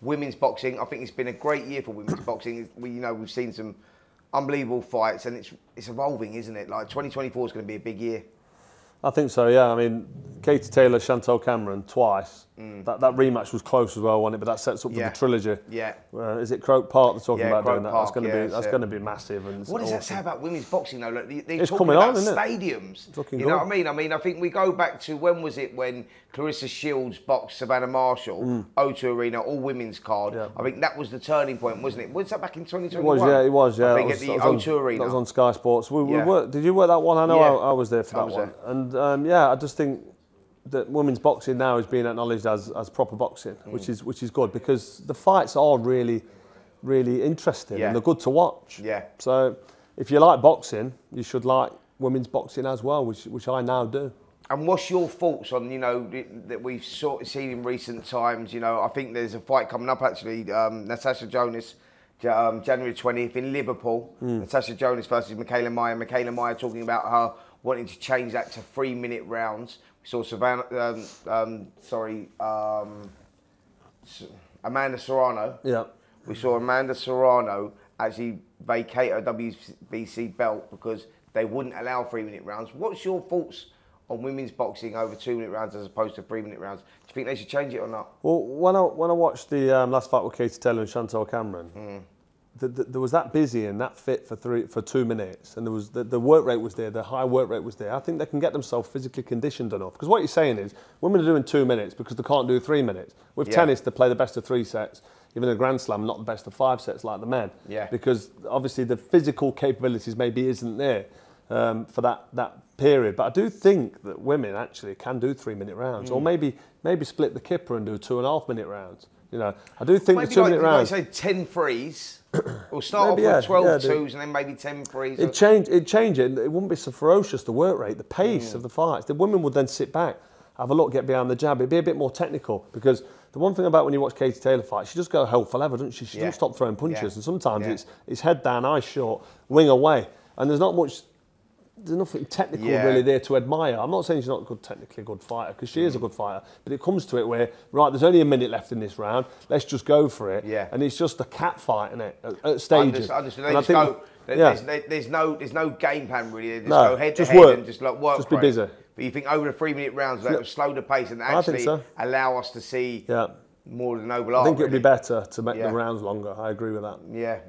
women's boxing. I think it's been a great year for women's boxing. We've seen some unbelievable fights, and it's evolving, isn't it? Like 2024 is going to be a big year. I think so, yeah. I mean, Katie Taylor, Chantel Cameron twice. That rematch was close as well, wasn't it? But that sets up for the trilogy. Yeah. Is it Croke Park they're talking about doing that? Park, That's going to be massive. And what does that say about women's boxing though? Look, they're it's talking coming about on, isn't it? Stadiums. You know what I mean? I mean, I think we go back to when was it when Clarissa Shields boxed Savannah Marshall, O2 Arena, all women's card. Yeah. I think that was the turning point, wasn't it? Was that back in 2021? It was. Yeah. I think at the O2 Arena. That was on Sky Sports. Did you work that one? I know I was there for that one. And I just think that women's boxing now is being acknowledged as proper boxing, which is good, because the fights are really, really interesting and they're good to watch. Yeah. So if you like boxing, you should like women's boxing as well, which I now do. And what's your thoughts on, that we've sort of seen in recent times? I think there's a fight coming up actually, Natasha Jonas, January 20th in Liverpool. Natasha Jonas versus Michaela Mayer. Michaela Mayer talking about her wanting to change that to 3-minute rounds. We saw Amanda Serrano. Yeah. We saw Amanda Serrano actually vacate her WBC belt because they wouldn't allow 3-minute rounds. What's your thoughts on women's boxing over 2-minute rounds as opposed to 3-minute rounds? Do you think they should change it or not? Well, when I watched the last fight with Katie Taylor and Chantel Cameron, there was that busy and that fit for 2 minutes, and there was the work rate was there, the high work rate was there. I think they can get themselves physically conditioned enough, because what you're saying is women are doing 2 minutes because they can't do 3 minutes. With tennis, they play the best of 3 sets. Even in a Grand Slam, not the best of 5 sets like the men. Yeah. Because obviously the physical capabilities maybe isn't there for that period. But I do think that women actually can do 3-minute rounds, or maybe split the kipper and do 2.5-minute rounds. I do think maybe the 2-minute rounds. Maybe 10 threes. We'll start off with 12 twos and then maybe 10 threes. It'd change it. It wouldn't be so ferocious, the work rate, the pace of the fights. The women would then sit back, have a look, get behind the jab. It'd be a bit more technical, because the one thing about when you watch Katie Taylor fight, she just go hell for leather, doesn't she? She doesn't stop throwing punches, and sometimes it's head down, eyes shut, wing away, and there's nothing technical really there to admire. I'm not saying she's not a technically good fighter, because she is a good fighter, but it comes to it where, right, there's only a minute left in this round, let's just go for it. Yeah. And it's just a cat fight, isn't it, at stages. There's no game plan really. They just go head to head and just work. Just be busy. But you think over the 3-minute rounds, that will slow the pace and actually allow us to see more of the noble art. I think it would be better to make the rounds longer. I agree with that. Yeah,